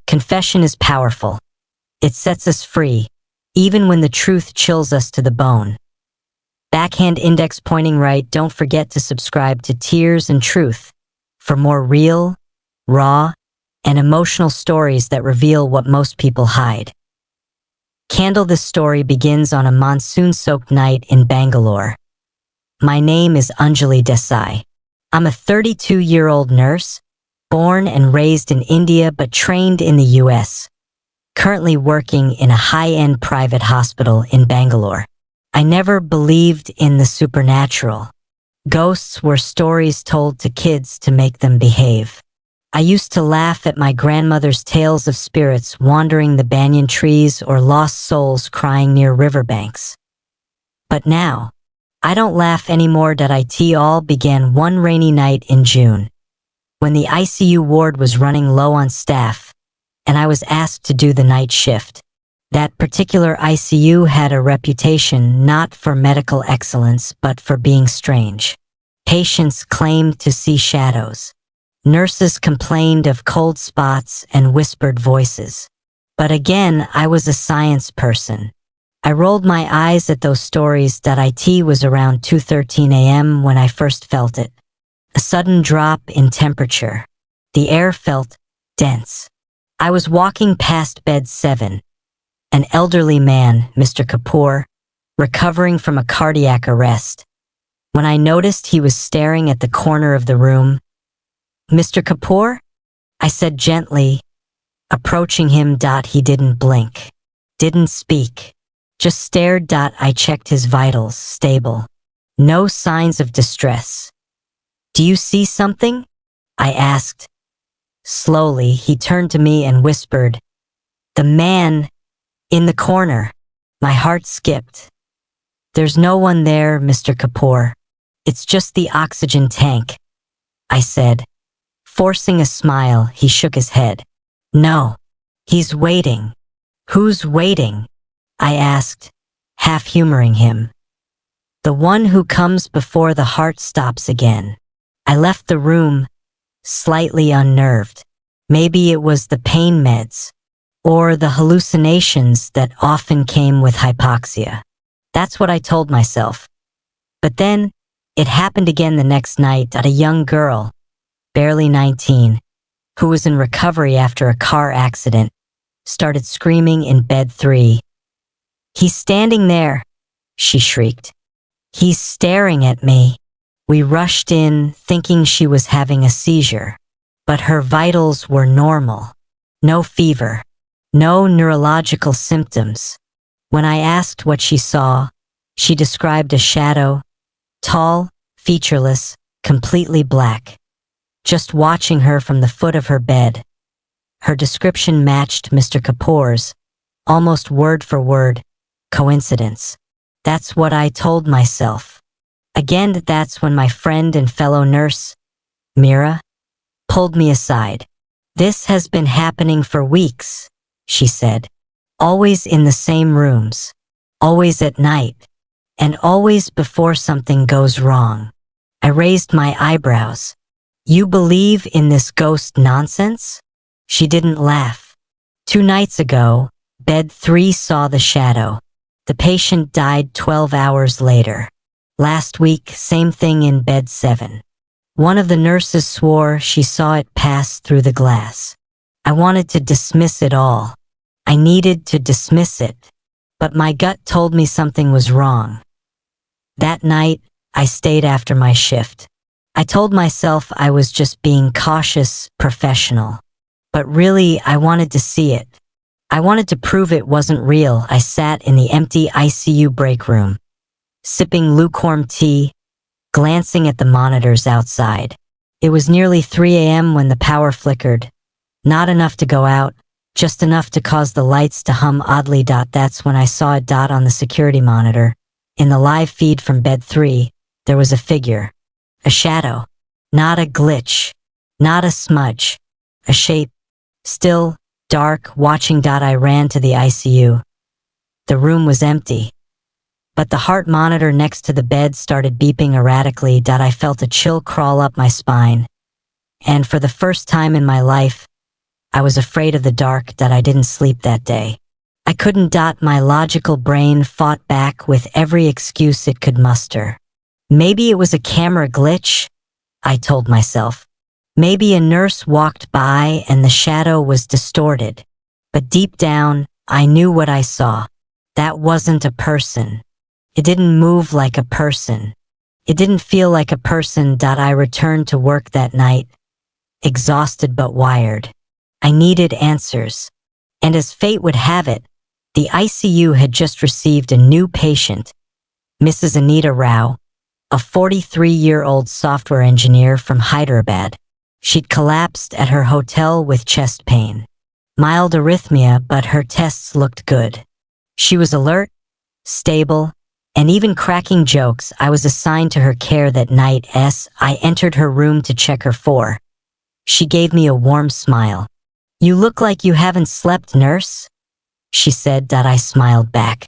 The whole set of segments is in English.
Confession is powerful. It sets us free, even when the truth chills us to the bone. Backhand index pointing right. Don't forget to subscribe to Tears and Truth for more real, raw, and emotional stories that reveal what most people hide. Candle. This story begins on a monsoon-soaked night in Bangalore. My name is Anjali Desai. I'm a 32-year-old nurse, born and raised in India but trained in the US, currently working in a high-end private hospital in Bangalore. I never believed in the supernatural. Ghosts were stories told to kids to make them behave. I used to laugh at my grandmother's tales of spirits wandering the banyan trees or lost souls crying near riverbanks. But now, I don't laugh anymore. It all began one rainy night in June, when the ICU ward was running low on staff, and I was asked to do the night shift. That particular ICU had a reputation not for medical excellence but for being strange. Patients claimed to see shadows. Nurses complained of cold spots and whispered voices. But again, I was a science person. I rolled my eyes at those stories. It was around 2:13 a.m. when I first felt it. A sudden drop in temperature. The air felt dense. I was walking past bed 7. An elderly man, Mr. Kapoor, recovering from a cardiac arrest, when I noticed he was staring at the corner of the room. "Mr. Kapoor?" I said gently, approaching him. He didn't blink, didn't speak, just stared. I checked his vitals, stable. No signs of distress. "Do you see something?" I asked. Slowly, he turned to me and whispered, "The man in the corner." My heart skipped. "There's no one there, Mr. Kapoor. It's just the oxygen tank," I said. Forcing a smile, he shook his head. "No, he's waiting." "Who's waiting?" I asked, half humoring him. "The one who comes before the heart stops again." I left the room, slightly unnerved. Maybe it was the pain meds, or the hallucinations that often came with hypoxia. That's what I told myself. But then, it happened again the next night. A young girl, barely 19, who was in recovery after a car accident, started screaming in bed 3. "He's standing there," she shrieked. "He's staring at me." We rushed in, thinking she was having a seizure, but her vitals were normal. No fever, no neurological symptoms. When I asked what she saw, she described a shadow, tall, featureless, completely black, just watching her from the foot of her bed. Her description matched Mr. Kapoor's, almost word for word. Coincidence? That's what I told myself. Again, that's when my friend and fellow nurse, Mira, pulled me aside. "This has been happening for weeks," she said. "Always in the same rooms, always at night, and always before something goes wrong." I raised my eyebrows. "You believe in this ghost nonsense?" She didn't laugh. 2 nights ago, bed 3 saw the shadow. The patient died 12 hours later. Last week, same thing in bed 7. One of the nurses swore she saw it pass through the glass. I wanted to dismiss it all. I needed to dismiss it, but my gut told me something was wrong. That night, I stayed after my shift. I told myself I was just being cautious, professional. But really, I wanted to see it. I wanted to prove it wasn't real. I sat in the empty ICU break room, sipping lukewarm tea, glancing at the monitors outside. It was nearly 3 a.m. when the power flickered. Not enough to go out, just enough to cause the lights to hum oddly. That's when I saw a dot on the security monitor. In the live feed from bed 3, there was a figure, a shadow, not a glitch, not a smudge, a shape, still, dark, watching. I ran to the ICU. The room was empty. But the heart monitor next to the bed started beeping erratically. I felt a chill crawl up my spine. And for the first time in my life, I was afraid of the dark that I didn't sleep that day. I couldn't. My logical brain fought back with every excuse it could muster. Maybe it was a camera glitch, I told myself. Maybe a nurse walked by and the shadow was distorted. But deep down, I knew what I saw. That wasn't a person. It didn't move like a person. It didn't feel like a person. I returned to work that night, exhausted but wired. I needed answers. And as fate would have it, the ICU had just received a new patient, Mrs. Anita Rao, a 43-year-old software engineer from Hyderabad. She'd collapsed at her hotel with chest pain. Mild arrhythmia, but her tests looked good. She was alert, stable, and even cracking jokes. I was assigned to her care that night as I entered her room to check her for. She gave me a warm smile. "You look like you haven't slept, nurse," she said. I smiled back.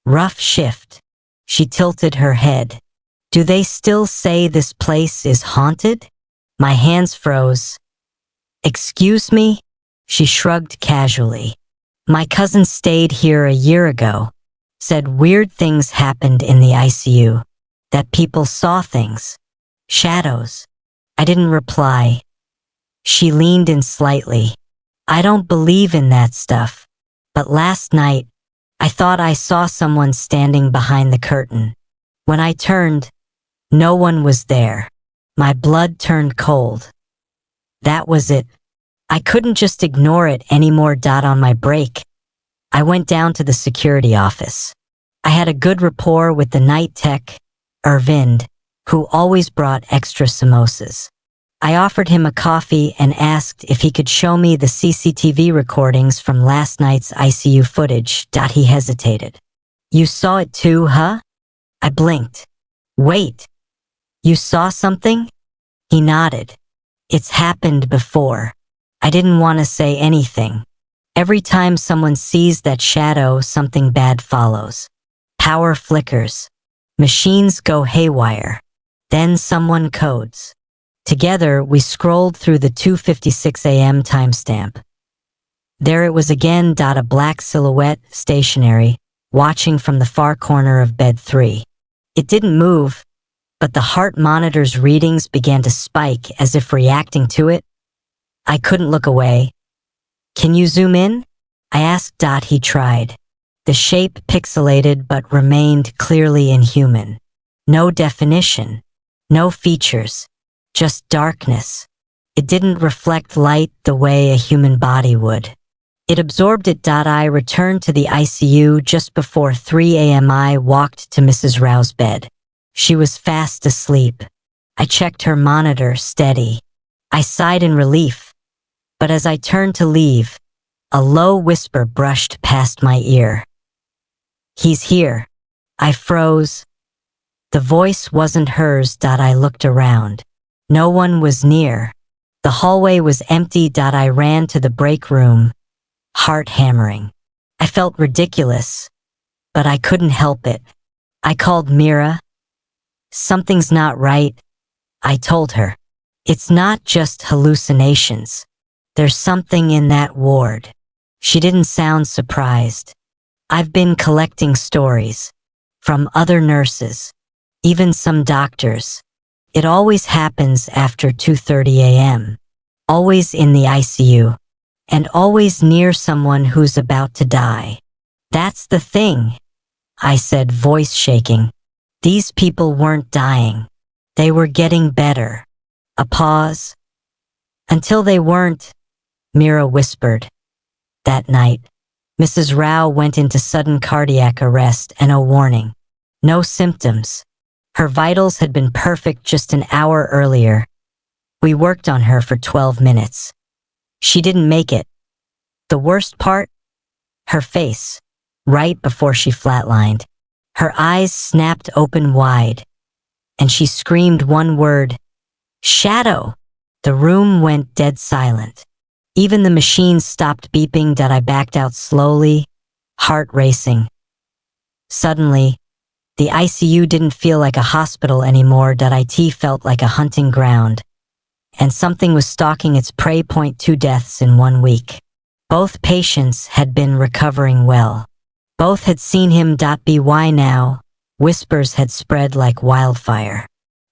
"Rough shift." She tilted her head. "Do they still say this place is haunted?" My hands froze. "Excuse me?" She shrugged casually. "My cousin stayed here a year ago. Said weird things happened in the ICU. That people saw things. Shadows." I didn't reply. She leaned in slightly. "I don't believe in that stuff. But last night, I thought I saw someone standing behind the curtain. When I turned, no one was there." My blood turned cold. That was it. I couldn't just ignore it anymore. On my break, I went down to the security office. I had a good rapport with the night tech, Arvind, who always brought extra samosas. I offered him a coffee and asked if he could show me the CCTV recordings from last night's ICU footage. He hesitated. "You saw it too, huh?" I blinked. "Wait, you saw something?" He nodded. "It's happened before." I didn't want to say anything. Every time someone sees that shadow, something bad follows. Power flickers. Machines go haywire. Then someone codes. Together, we scrolled through the 2:56 a.m. timestamp. There it was again. A black silhouette, stationary, watching from the far corner of bed 3. It didn't move, but the heart monitor's readings began to spike as if reacting to it. I couldn't look away. "Can you zoom in?" I asked. He tried. The shape pixelated but remained clearly inhuman. No definition, no features, just darkness. It didn't reflect light the way a human body would. It absorbed it. I returned to the ICU just before 3 a.m. I walked to Mrs. Rao's bed. She was fast asleep. I checked her monitor, steady. I sighed in relief. But as I turned to leave, a low whisper brushed past my ear. "He's here." I froze. The voice wasn't hers. I looked around. No one was near. The hallway was empty. I ran to the break room, heart hammering. I felt ridiculous, but I couldn't help it. I called Mira. "Something's not right," I told her. "It's not just hallucinations. There's something in that ward." She didn't sound surprised. "I've been collecting stories from other nurses, even some doctors. It always happens after 2:30 a.m., always in the ICU, and always near someone who's about to die." "That's the thing," I said, voice shaking. "These people weren't dying. They were getting better." A pause. "Until they weren't," Mira whispered. That night, Mrs. Rao went into sudden cardiac arrest and a warning. No symptoms. Her vitals had been perfect just an hour earlier. We worked on her for 12 minutes. She didn't make it. The worst part? Her face, right before she flatlined. Her eyes snapped open wide, and she screamed one word, "Shadow!" The room went dead silent. Even the machines stopped beeping. I backed out slowly, heart racing. Suddenly, the ICU didn't feel like a hospital anymore. It felt like a hunting ground. and something was stalking its prey. 2 deaths in 1 week. Both patients had been recovering well. Both had seen him. By now, whispers had spread like wildfire.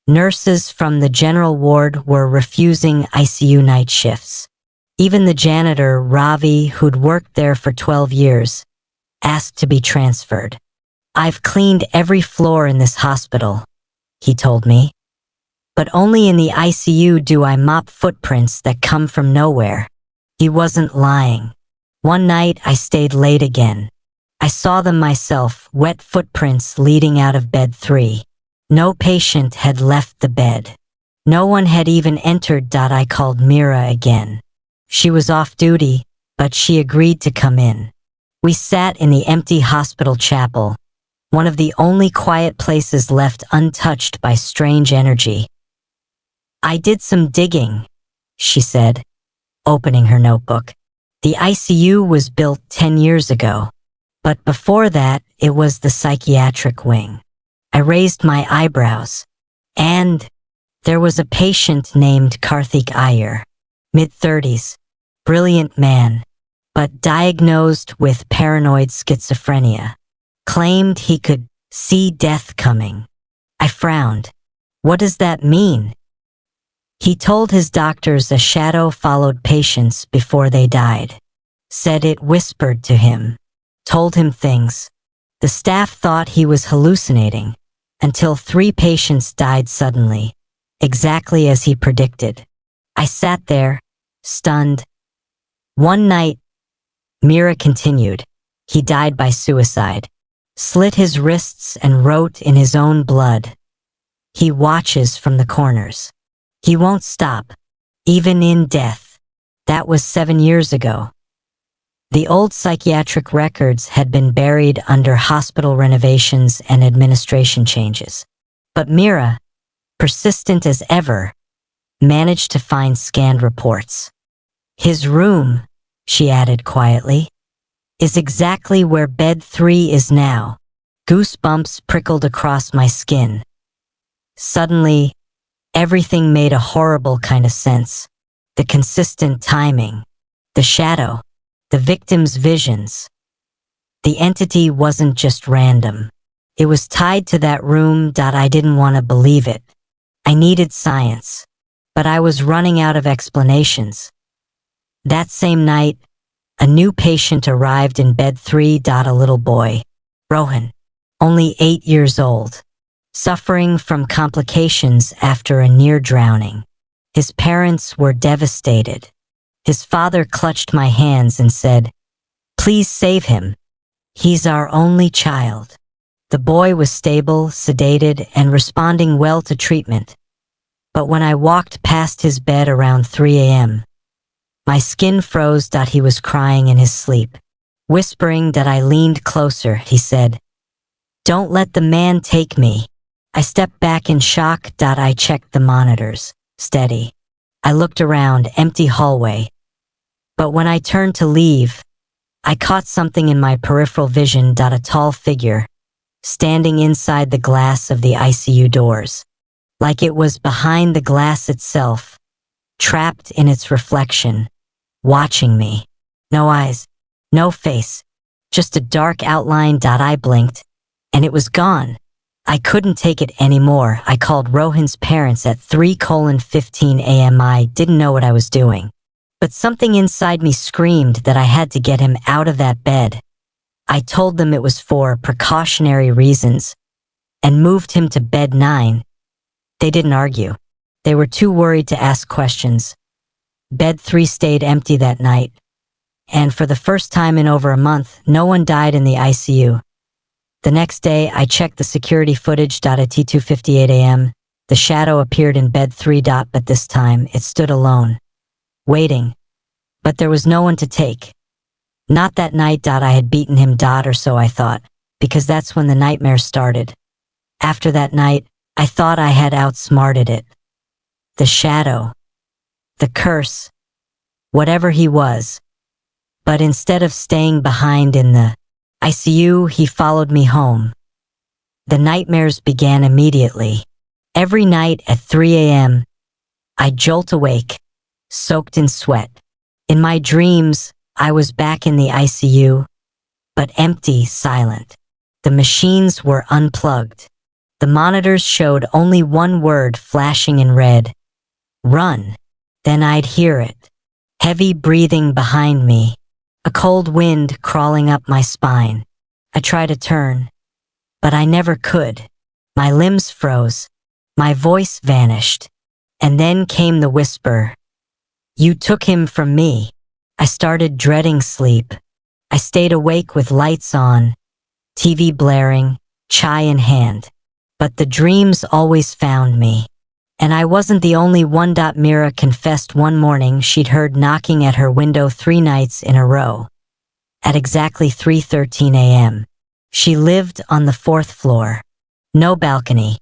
Nurses from the general ward were refusing ICU night shifts. Even the janitor, Ravi, who'd worked there for 12 years, asked to be transferred. "I've cleaned every floor in this hospital," he told me. "But only in the ICU do I mop footprints that come from nowhere." He wasn't lying. One night I stayed late again. I saw them myself, wet footprints leading out of bed 3. No patient had left the bed. No one had even entered. I called Mira again. She was off duty, but she agreed to come in. We sat in the empty hospital chapel, one of the only quiet places left untouched by strange energy. "I did some digging," she said, opening her notebook. "The ICU was built 10 years ago, but before that, it was the psychiatric wing." I raised my eyebrows, and there was a patient named Karthik Iyer, mid-30s, brilliant man, but diagnosed with paranoid schizophrenia. Claimed he could see death coming. I frowned. "What does that mean?" He told his doctors a shadow followed patients before they died. Said it whispered to him, told him things. The staff thought he was hallucinating, until 3 patients died suddenly, exactly as he predicted. I sat there, stunned. One night, Mira continued, he died by suicide. Slit his wrists and wrote in his own blood. He watches from the corners. He won't stop, even in death. That was 7 years ago. The old psychiatric records had been buried under hospital renovations and administration changes. But Mira, persistent as ever, managed to find scanned reports. "His room," she added quietly, "is exactly where bed 3 is now." Goosebumps prickled across my skin. Suddenly, everything made a horrible kind of sense. The consistent timing, the shadow, the victim's visions. The entity wasn't just random. It was tied to that room. I didn't want to believe it. I needed science, but I was running out of explanations. That same night, a new patient arrived in bed 3. A little boy, Rohan, only 8 years old, suffering from complications after a near drowning. His parents were devastated. His father clutched my hands and said, "Please save him. He's our only child." The boy was stable, sedated, and responding well to treatment. But when I walked past his bed around 3 a.m., my skin froze. He was crying in his sleep. Whispering. I leaned closer. He said, "Don't let the man take me." I stepped back in shock. I checked the monitors. Steady. I looked around, empty hallway. But when I turned to leave, I caught something in my peripheral vision. A tall figure, standing inside the glass of the ICU doors. Like it was behind the glass itself, trapped in its reflection, watching me. No eyes, no face, just a dark outline. I blinked, and it was gone. I couldn't take it anymore. I called Rohan's parents at 3:15 a.m. I didn't know what I was doing. But something inside me screamed that I had to get him out of that bed. I told them it was for precautionary reasons and moved him to bed 9. They didn't argue. They were too worried to ask questions. Bed 3 stayed empty that night, and for the first time in over a month, no one died in the ICU. The next day, I checked the security footage. At 2:58 a.m., the shadow appeared in bed 3. But this time, it stood alone, waiting. But there was no one to take. Not that night. I had beaten him. Or so I thought, because that's when the nightmares started. After that night, I thought I had outsmarted it. The shadow, the curse, whatever he was. But instead of staying behind in the ICU, he followed me home. The nightmares began immediately. Every night at 3 a.m., I jolt awake, soaked in sweat. In my dreams, I was back in the ICU, but empty, silent. The machines were unplugged. The monitors showed only one word flashing in red: run. Then I'd hear it. Heavy breathing behind me, a cold wind crawling up my spine. I tried to turn, but I never could. My limbs froze, my voice vanished, and then came the whisper, "You took him from me." I started dreading sleep. I stayed awake with lights on, TV blaring, chai in hand. But the dreams always found me. And I wasn't the only one. Mira confessed one morning she'd heard knocking at her window 3 nights in a row. At exactly 3:13 a.m. She lived on the 4th floor. No balcony.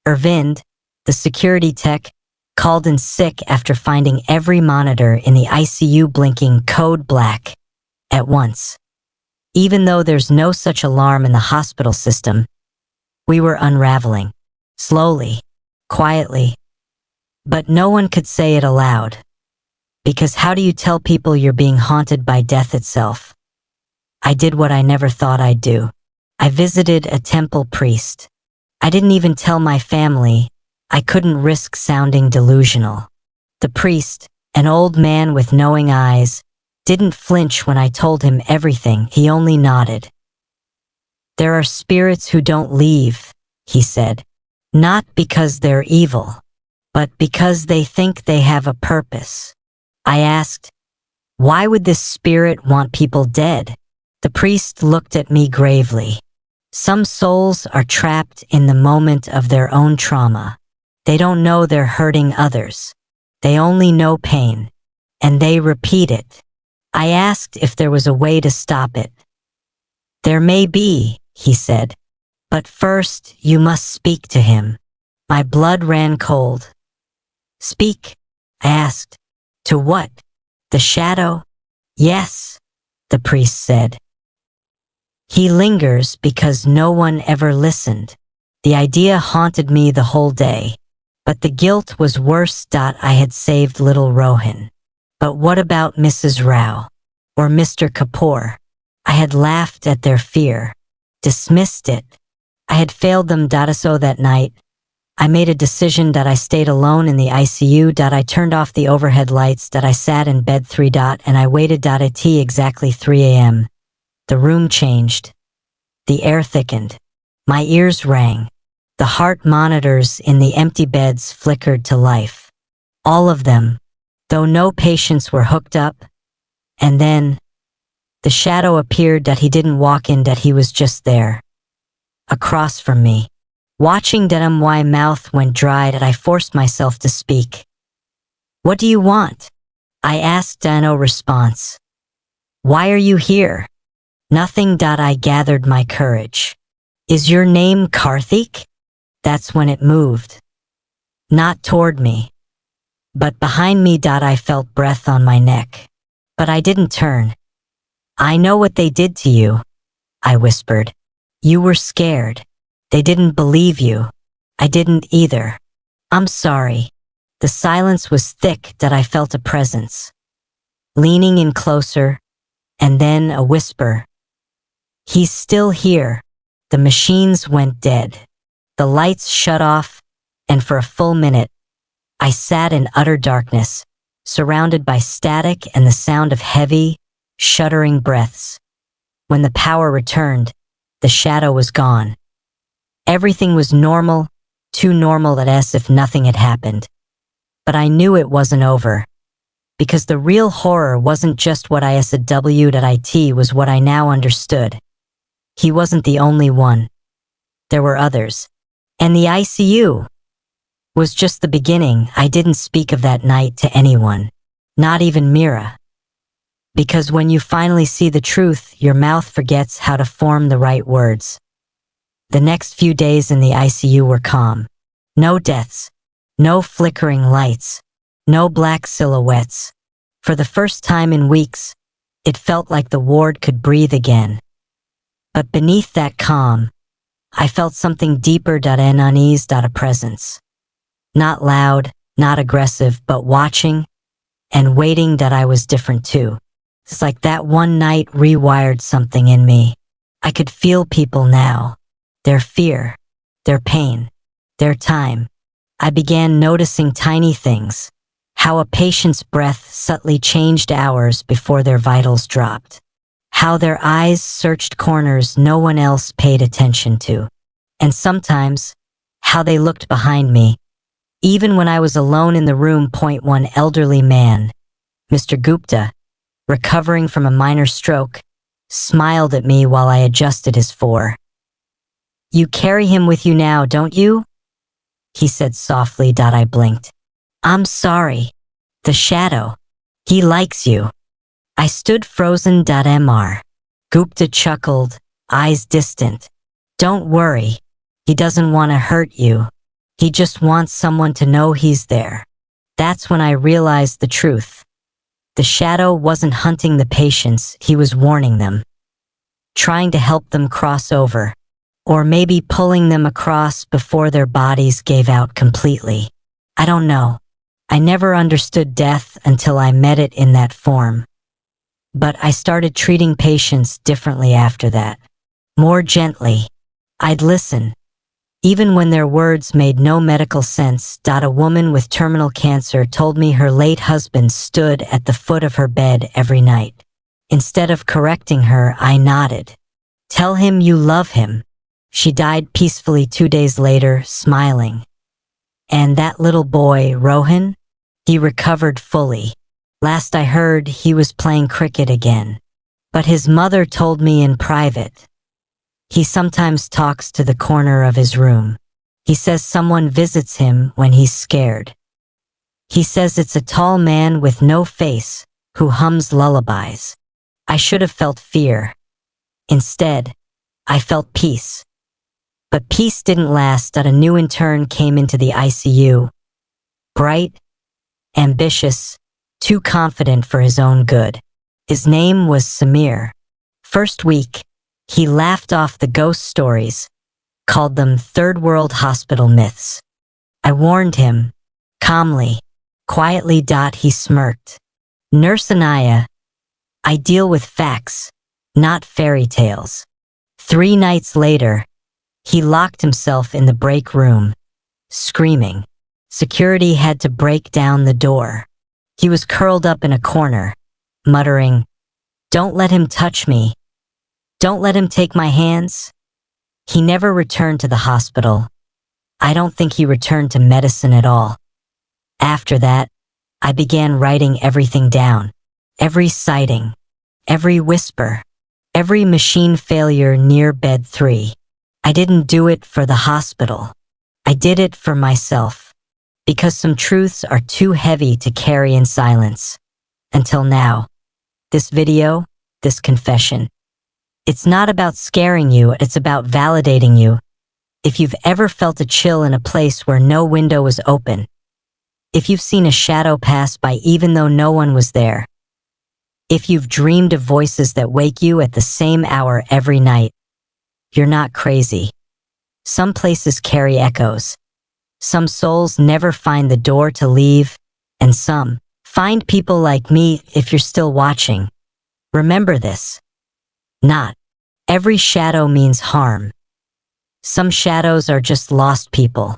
Ervind, the security tech, called in sick after finding every monitor in the ICU blinking code black at once. Even though there's no such alarm in the hospital system, we were unraveling. Slowly. Quietly. But no one could say it aloud. Because how do you tell people you're being haunted by death itself? I did what I never thought I'd do. I visited a temple priest. I didn't even tell my family. I couldn't risk sounding delusional. The priest, an old man with knowing eyes, didn't flinch when I told him everything. He only nodded. "There are spirits who don't leave," he said. "Not because they're evil, but because they think they have a purpose." I asked, "Why would this spirit want people dead?" The priest looked at me gravely. "Some souls are trapped in the moment of their own trauma. They don't know they're hurting others. They only know pain, and they repeat it." I asked if there was a way to stop it. "There may be," he said. "But first, you must speak to him." My blood ran cold. "Speak?" I asked. "To what? The shadow?" "Yes," the priest said. "He lingers because no one ever listened." The idea haunted me the whole day. But the guilt was worse. I had saved little Rohan. But what about Mrs. Rao? Or Mr. Kapoor? I had laughed at their fear. Dismissed it. I had failed them. So that night, I made a decision. I stayed alone in the ICU. I turned off the overhead lights. I sat in bed 3. And I waited. At exactly 3 a.m. The room changed. The air thickened. My ears rang. The heart monitors in the empty beds flickered to life. All of them, though no patients were hooked up. And then, the shadow appeared. He didn't walk in. He was just there. Across from me. Watching. My mouth went dry. I forced myself to speak. "What do you want?" I asked. No response. "Why are you here?" "Nothing." I gathered my courage. "Is your name Karthik?" That's when it moved. Not toward me, but behind me. I felt breath on my neck. But I didn't turn. "I know what they did to you," I whispered. "You were scared. They didn't believe you. I didn't either. I'm sorry." The silence was thick. I felt a presence. Leaning in closer, and then a whisper. "He's still here." The machines went dead. The lights shut off, and for a full minute, I sat in utter darkness, surrounded by static and the sound of heavy, shuddering breaths. When the power returned, the shadow was gone. Everything was normal, too normal as if nothing had happened. But I knew it wasn't over. Because the real horror wasn't just what I SW'd was what I now understood. He wasn't the only one. There were others. And the ICU was just the beginning. I didn't speak of that night to anyone, not even Mira. Because when you finally see the truth, your mouth forgets how to form the right words. The next few days in the ICU were calm. No deaths, no flickering lights, no black silhouettes. For the first time in weeks, it felt like the ward could breathe again. But beneath that calm, I felt something deeper. An unease. A presence. Not loud, not aggressive, but watching and waiting that I was different too. It's like that one night rewired something in me. I could feel people now, their fear, their pain, their time. I began noticing tiny things, how a patient's breath subtly changed hours before their vitals dropped, how their eyes searched corners no one else paid attention to, and sometimes how they looked behind me, even when I was alone in the room. One elderly man, Mr. Gupta, recovering from a minor stroke, smiled at me while I adjusted his four. "You carry him with you now, don't you?" he said softly. I blinked. "I'm sorry. The shadow. He likes you." I stood frozen. Mr. Gupta chuckled, eyes distant. "Don't worry. He doesn't want to hurt you. He just wants someone to know he's there." That's when I realized the truth. The shadow wasn't hunting the patients, he was warning them, trying to help them cross over, or maybe pulling them across before their bodies gave out completely. I don't know. I never understood death until I met it in that form. But I started treating patients differently after that. More gently. I'd listen, even when their words made no medical sense. A woman with terminal cancer told me her late husband stood at the foot of her bed every night. Instead of correcting her, I nodded. "Tell him you love him." She died peacefully 2 days later, smiling. And that little boy, Rohan, he recovered fully. Last I heard, he was playing cricket again. But his mother told me in private. He sometimes talks to the corner of his room. He says someone visits him when he's scared. He says it's a tall man with no face who hums lullabies. I should have felt fear. Instead, I felt peace. But peace didn't last. A new intern came into the ICU. Bright, ambitious, too confident for his own good. His name was Samir. First week, he laughed off the ghost stories, called them third world hospital myths. I warned him, calmly, quietly. He smirked. "Nurse Anaya, I deal with facts, not fairy tales." 3 nights later, he locked himself in the break room, screaming. Security had to break down the door. He was curled up in a corner, muttering, "Don't let him touch me. Don't let him take my hands." He never returned to the hospital. I don't think he returned to medicine at all. After that, I began writing everything down. Every sighting, every whisper, every machine failure near bed 3. I didn't do it for the hospital. I did it for myself. Because some truths are too heavy to carry in silence. Until now. This video, this confession. It's not about scaring you, it's about validating you. If you've ever felt a chill in a place where no window was open, if you've seen a shadow pass by even though no one was there, if you've dreamed of voices that wake you at the same hour every night, you're not crazy. Some places carry echoes. Some souls never find the door to leave, and some find people like me. If you're still watching, remember this. Not every shadow means harm. Some shadows are just lost people,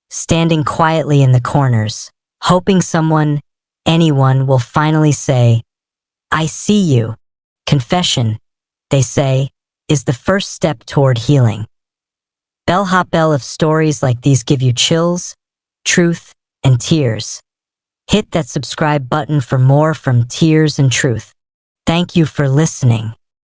standing quietly in the corners, hoping someone, anyone will finally say, "I see you." Confession, they say, is the first step toward healing. Bellhop Bell, if stories like these give you chills, truth, and tears, hit that subscribe button for more from Tears and Truth. Thank you for listening.